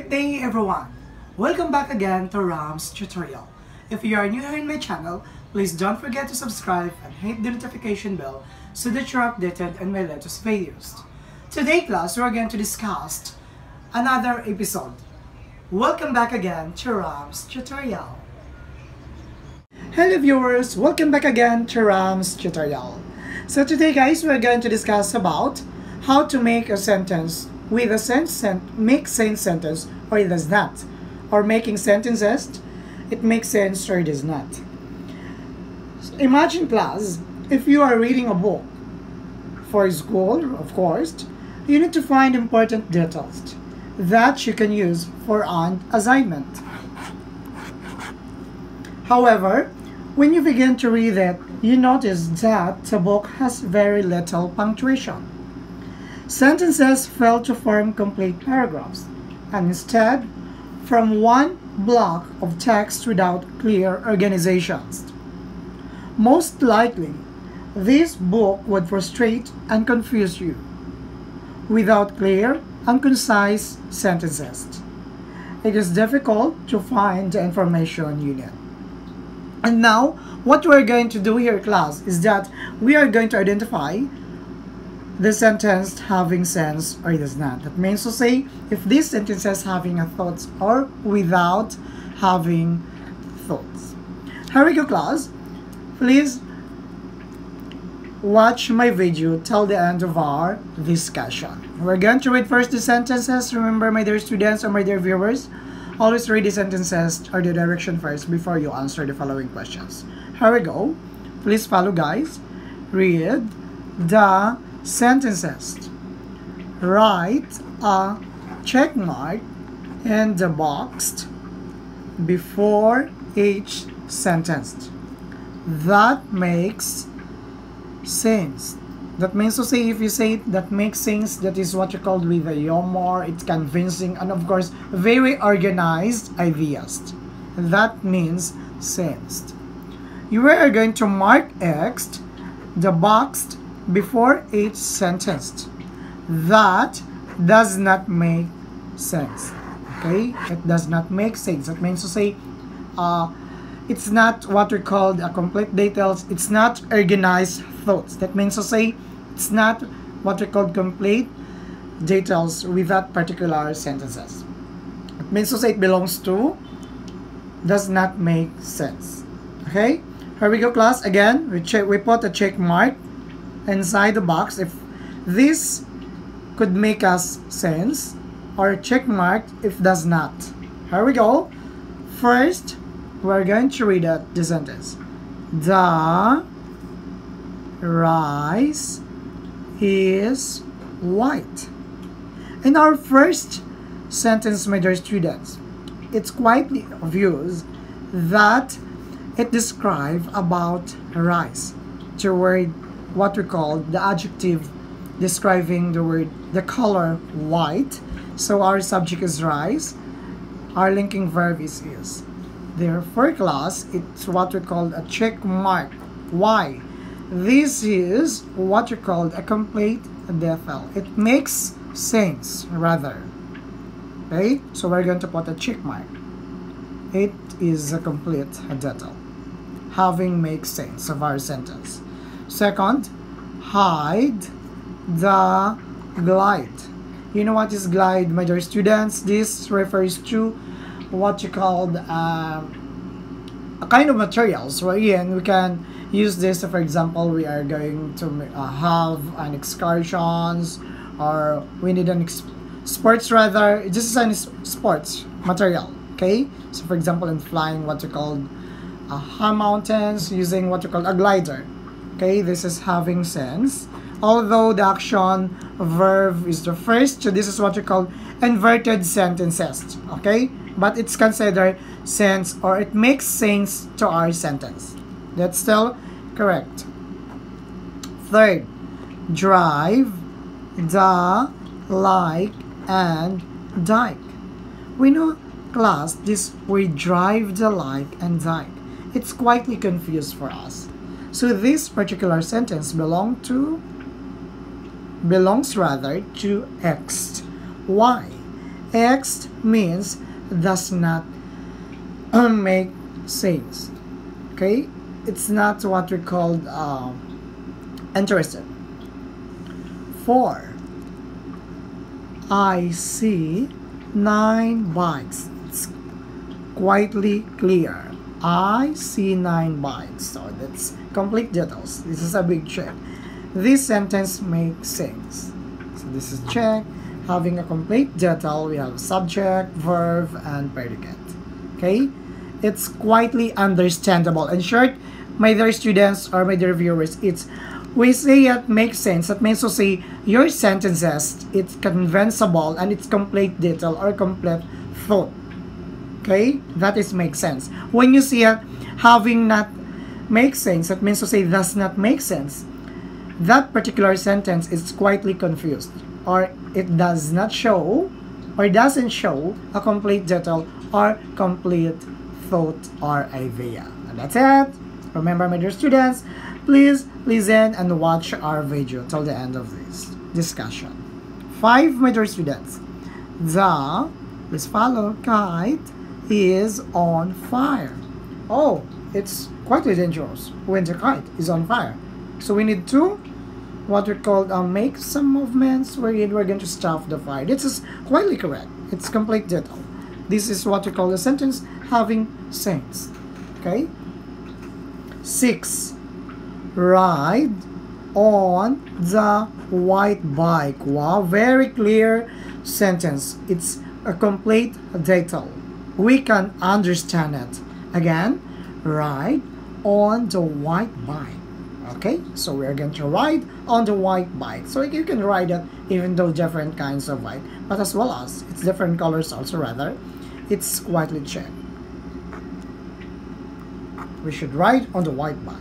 Good day everyone! Welcome back again to Ramz tutorial. If you are new here in my channel, please don't forget to subscribe and hit the notification bell so that you're updated on my latest videos. Today class, we are going to discuss another episode. Welcome back again to Ramz tutorial. Hello viewers, welcome back again to Ramz tutorial. So today guys, we are going to discuss about how to make a sentence with a make sense sentence or it does not, or making sentences it makes sense or it does not. So imagine class, if you are reading a book for school, of course, you need to find important details that you can use for an assignment. However, when you begin to read it, you notice that the book has very little punctuation. Sentences fail to form complete paragraphs, and instead from one block of text without clear organizations. Most likely, this book would frustrate and confuse you without clear and concise sentences. It is difficult to find the information you need. And now, what we're going to do here, class, is that we are going to identify the sentence having sense or it does not. That means to say if this sentence is having a thoughts or without having thoughts. Here we go class. Please watch my video till the end of our discussion. We're going to read first the sentences. Remember my dear students or my dear viewers, always read the sentences or the direction first before you answer the following questions. Here we go. Please follow guys. Read the sentences. Write a check mark in the box before each sentence that makes sense. That means to say if you say that makes sense, that is what you call with a humor, it's convincing, and of course very organized ideas. That means sense. You are going to mark X the box before each sentence that does not make sense. Okay, it does not make sense. That means to say it's not what we call a complete details, it's not organized thoughts. That means to say it's not what we call complete details with that particular sentences. It means to say it belongs to does not make sense. Okay, here we go class. Again, we put a check mark inside the box if this could make us sense, or check mark if does not. Here we go. First, we're going to read the sentence. The rice is white. In our first sentence, my dear students, it's quite obvious that it describes about rice. The word, what we call the adjective describing the word, the color white. So our subject is rice. Our linking verb is. Therefore class, it's what we call a check mark. Why? This is what you call a complete detail. It makes sense rather. Okay, so we're going to put a check mark. It is a complete detail having makes sense of our sentence. Second, hide the glide. You know what is glide, my dear students? This refers to what you call a kind of materials wherein we can use this. For example, we are going to have an excursions, or we need an sports rather. This is an sports material. Okay, so for example, in flying, what you call high mountains, using what you call a glider. Okay, this is having sense. Although the action verb is the first, so this is what you call inverted sentences. Okay, but it's considered sense or it makes sense to our sentence. That's still correct. Third, drive the like and dike. We know class this word drive the like and dike. It's quietly confused for us. So this particular sentence belongs rather to X. Why? X means does not make sense. Okay, it's not what we called interested. 4. I see 9 bikes. It's quietly clear. I see 9 bikes. So that's complete details. This is a big check. This sentence makes sense. So this is check. Having a complete detail, we have subject, verb, and predicate. Okay? It's quietly understandable. In short, my dear students or my dear viewers, it's we say it makes sense. That means to say your sentences, it's convincible and it's complete detail or complete thought. Okay? That is make sense. When you see it having not make sense, that means to say does not make sense. That particular sentence is quietly confused, or it does not show or doesn't show a complete detail or complete thought or idea. And that's it. Remember, my dear students, please listen and watch our video till the end of this discussion. 5, my dear students. Please follow, kite is on fire. Oh, it's quite dangerous when the kite is on fire. So we need to what we call make some movements where we're going to stop the fire. This is quite correct. It's complete detail. This is what we call the sentence having sense. Okay. 6. Ride on the white bike. Wow, very clear sentence. It's a complete detail. We can understand it. Again, ride on the white bike. Okay, so we're going to ride on the white bike. So you can ride it even though different kinds of bike, but as well as it's different colors also rather. It's quietly checked. We should ride on the white bike.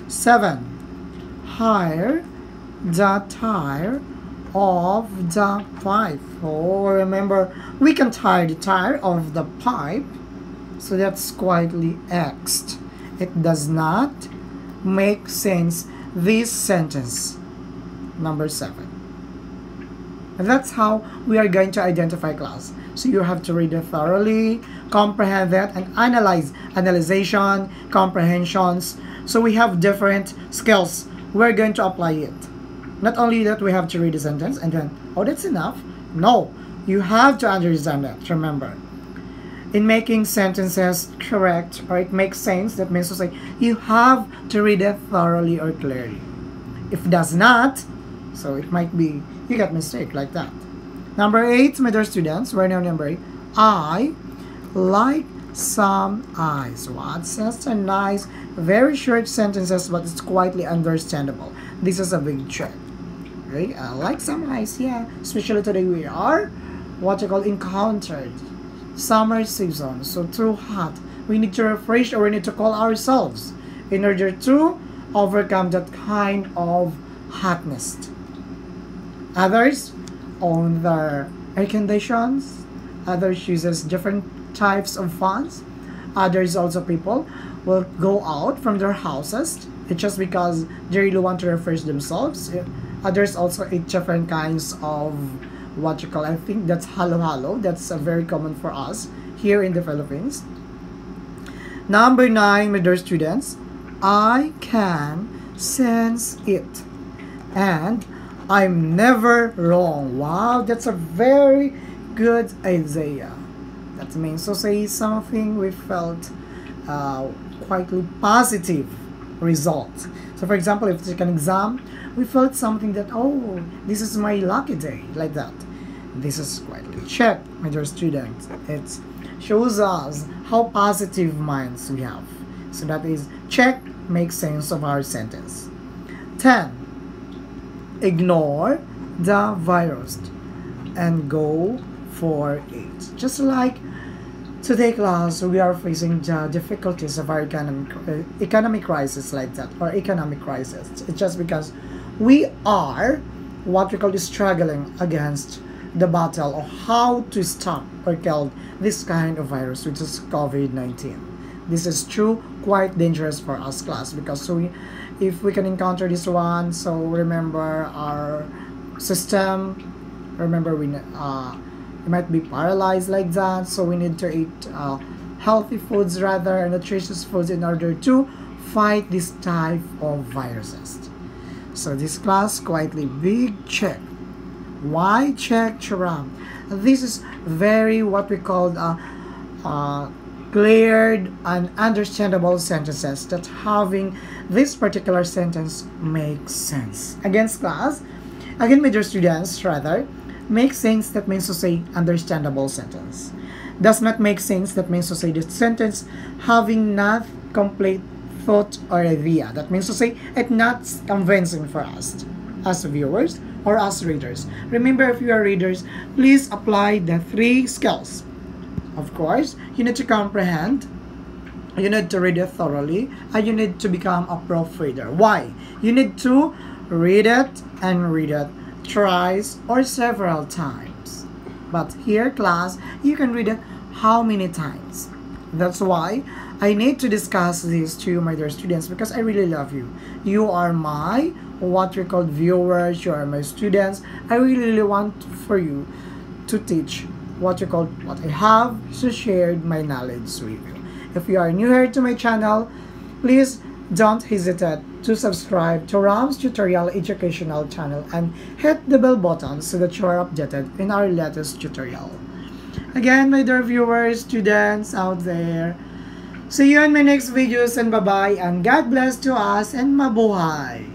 7. Hire the tire of the pipe. Oh, remember, we can tire the tire of the pipe. So that's quietly X'd. It does not make sense, this sentence. Number 7. And that's how we are going to identify class. So you have to read it thoroughly, comprehend that, and analyze. Analyzation, comprehensions. So we have different skills. We're going to apply it. Not only that we have to read the sentence and then, oh, that's enough. No, you have to understand that. Remember, in making sentences correct or it makes sense, that means to say you have to read it thoroughly or clearly. If it does not, so it might be you got mistake like that. Number 8, my dear students, we're now number 8. I like some ice. What? Such a nice, very short sentences, but it's quietly understandable. This is a big check. Okay, I like some ice, yeah. Especially today we are what you call encountered summer season, so too hot. We need to refresh or we need to cool ourselves in order to overcome that kind of hotness. Others own their air conditions. Others uses different types of fans. Others also people will go out from their houses. It's just because they really want to refresh themselves. Others also eat different kinds of what you call, I think that's halo-halo. That's very common for us here in the Philippines. Number 9, my dear students, I can sense it. And I'm never wrong. Wow, that's a very good idea. That means to say something we felt quietly positive result. So for example, if it's an exam, we felt something that, oh, this is my lucky day, like that. This is quietly check, my dear students. It shows us how positive minds we have. So that is check, make sense of our sentence. 10. Ignore the virus and go for it. Just like today class, we are facing the difficulties of our economic crisis like that, or economic crisis. It's just because we are what we call struggling against the battle of how to stop or kill this kind of virus, which is COVID-19. This is true quite dangerous for us class, because if we can encounter this one, so remember our system, remember You might be paralyzed like that, so we need to eat healthy foods, rather nutritious foods, in order to fight this type of viruses. So this class quietly big check. Why check, Charam? This is very what we call cleared and understandable sentences, that having this particular sentence makes sense. Against class, again, my dear students, rather, make sense, that means to say understandable sentence. Does not make sense, that means to say the sentence having not complete thought or idea. That means to say it's not convincing for us as viewers or as readers. Remember, if you are readers, please apply the 3 skills. Of course, you need to comprehend, you need to read it thoroughly, and you need to become a proofreader. Why? You need to read it and read it thrice or several times. But here, class, you can read it how many times? That's why I need to discuss this to you, my dear students, because I really love you. You are my what we call viewers, you are my students. I really want for you to teach what you call what I have to share my knowledge with you. If you are new here to my channel, please don't hesitate to subscribe to Ramz Tutorial Educational channel and hit the bell button so that you are updated in our latest tutorial. Again, my dear viewers, students out there, see you in my next videos, and bye-bye, and God bless to us, and mabuhay!